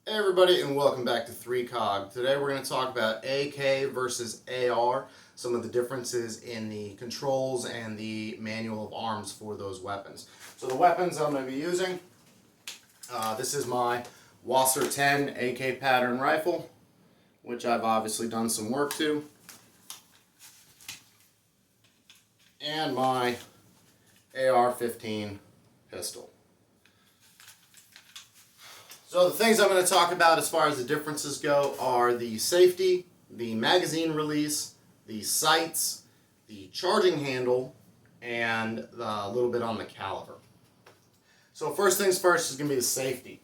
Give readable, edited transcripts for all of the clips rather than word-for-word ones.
Hey everybody, and welcome back to 3COG. Today we're going to talk about AK versus AR, some of the differences in the controls and the manual of arms for those weapons. So the weapons I'm going to be using, this is my Wasser 10 AK pattern rifle, which I've obviously done some work to, and my AR-15 pistol. So the things I'm going to talk about as far as the differences go are the safety, the magazine release, the sights, the charging handle, and a little bit on the caliber. So first things first is going to be the safety.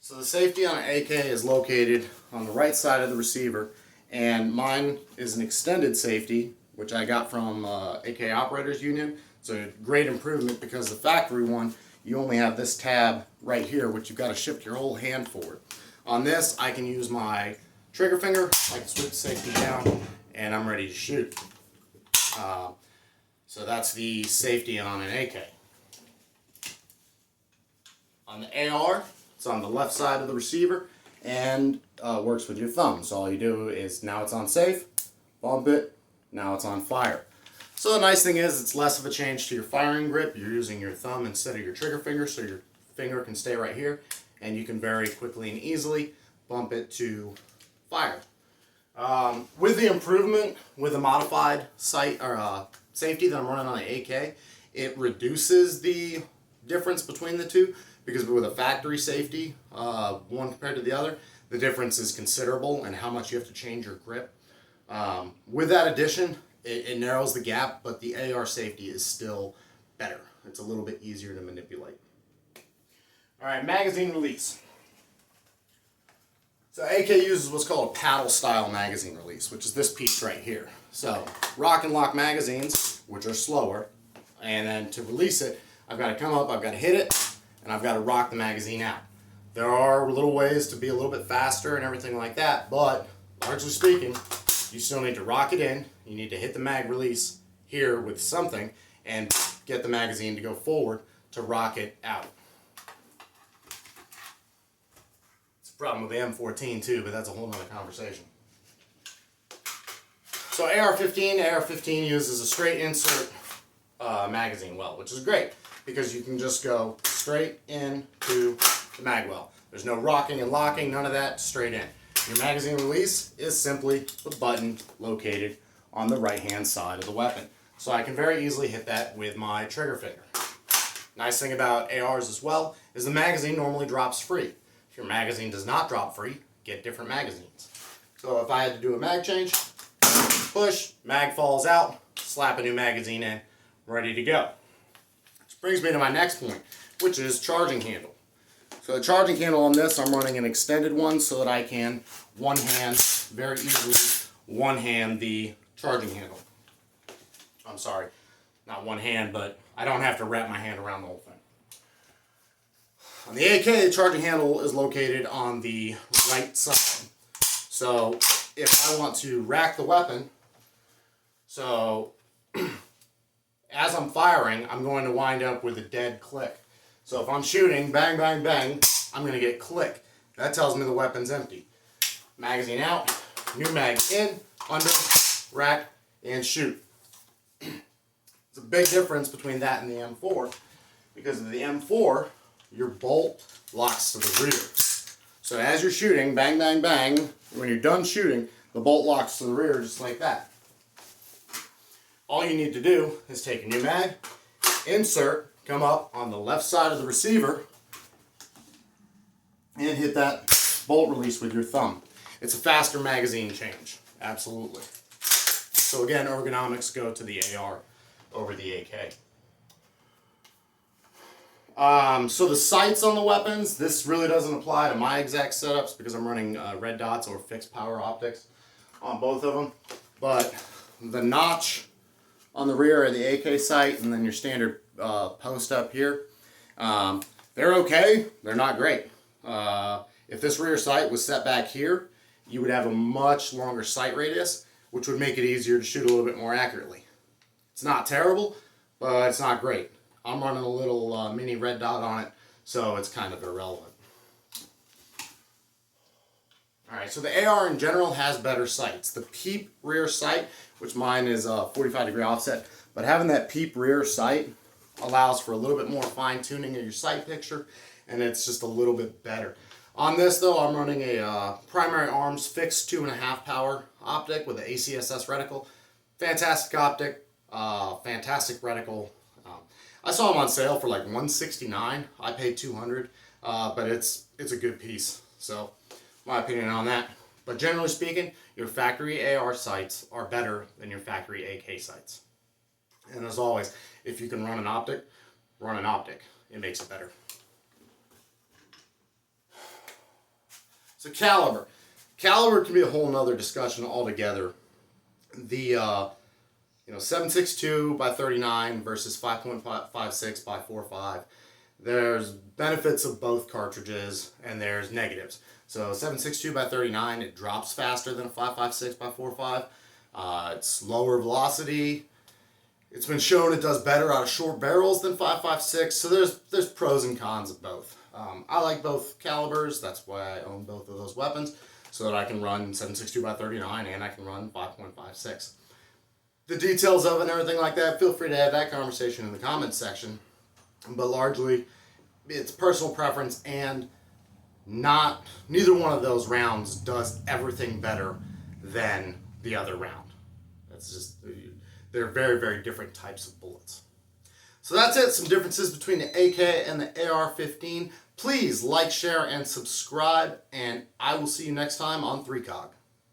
So the safety on an AK is located on the right side of the receiver, and mine is an extended safety, which I got from AK Operators Union. It's a great improvement because the factory one, you only have this tab right here, which you've got to shift your whole hand forward. On this, I can use my trigger finger, I can switch safety down, and I'm ready to shoot. So that's the safety on an AK. On the AR, it's on the left side of the receiver and works with your thumb. So all you do is, now it's on safe, bump it, now it's on fire. So the nice thing is it's less of a change to your firing grip. You're using your thumb instead of your trigger finger, so your finger can stay right here, and you can very quickly and easily bump it to fire. With the improvement, with the modified sight or safety that I'm running on the AK, it reduces the difference between the two, because with a factory safety, one compared to the other, the difference is considerable in how much you have to change your grip. With that addition, it narrows the gap, but the AR safety is still better. It's a little bit easier to manipulate. Alright, magazine release. So AK uses what's called a paddle style magazine release, which is this piece right here. So rock and lock magazines, which are slower, and then to release it, I've got to come up, I've got to hit it, and I've got to rock the magazine out. There are little ways to be a little bit faster and everything like that, but largely speaking, you still need to rock it in. You need to hit the mag release here with something and get the magazine to go forward to rock it out. It's a problem with the M14 too, but that's a whole nother conversation. So AR-15 uses a straight insert magazine well, which is great because you can just go straight into the mag well. There's no rocking and locking, none of that, straight in. Your magazine release is simply the button located on the right hand side of the weapon. So I can very easily hit that with my trigger finger. Nice thing about ARs as well is the magazine normally drops free. If your magazine does not drop free, get different magazines. So if I had to do a mag change, push, mag falls out, slap a new magazine in, ready to go. Which brings me to my next point, which is charging handle. So the charging handle on this, I'm running an extended one so that I can very easily one hand the charging handle. I'm sorry, not one hand, but I don't have to wrap my hand around the whole thing. On the AK, the charging handle is located on the right side. So if I want to rack the weapon, so as I'm firing, I'm going to wind up with a dead click. So if I'm shooting, bang, bang, bang, I'm going to get click. That tells me the weapon's empty. Magazine out, new mag in, under, rack, and shoot. It's a big difference between that and the M4, because of the M4, your bolt locks to the rear. So as you're shooting, bang, bang, bang, when you're done shooting, the bolt locks to the rear just like that. All you need to do is take a new mag, insert, come up on the left side of the receiver, and hit that bolt release with your thumb. It's a faster magazine change, absolutely. So again, ergonomics go to the AR over the AK. So the sights on the weapons, this really doesn't apply to my exact setups because I'm running red dots or fixed power optics on both of them. But the notch on the rear of the AK sight and then your standard post up here, they're okay, they're not great. If this rear sight was set back here, you would have a much longer sight radius, which would make it easier to shoot a little bit more accurately. It's not terrible, but it's not great. I'm running a little mini red dot on it, so it's kind of irrelevant. Alright, so the AR in general has better sights. The PEEP rear sight, which mine is a 45-degree offset, but having that PEEP rear sight allows for a little bit more fine tuning of your sight picture, and it's just a little bit better. On this though, I'm running a primary arms fixed 2.5 power optic with an ACSS reticle. Fantastic optic, fantastic reticle. I saw them on sale for like $169. I paid $200, but it's a good piece. So my opinion on that. But generally speaking, your factory AR sights are better than your factory AK sights. And as always, if you can run an optic, run an optic. It makes it better. So caliber. Caliber can be a whole nother discussion altogether. The 7.62 by 39 versus 5.56 by 4.5. There's benefits of both cartridges and there's negatives. So 7.62 by 39, it drops faster than a 5.56 by 4.5. It's lower velocity. It's been shown it does better out of short barrels than 5.56. So there's pros and cons of both. I like both calibers. That's why I own both of those weapons, so that I can run 7.62 by 39 and I can run 5.56. The details of it and everything like that, feel free to have that conversation in the comments section. But largely, it's personal preference, and neither one of those rounds does everything better than the other round. That's just, they're very, very different types of bullets. So that's it, some differences between the AK and the AR-15. Please like, share, and subscribe, and I will see you next time on 3COG.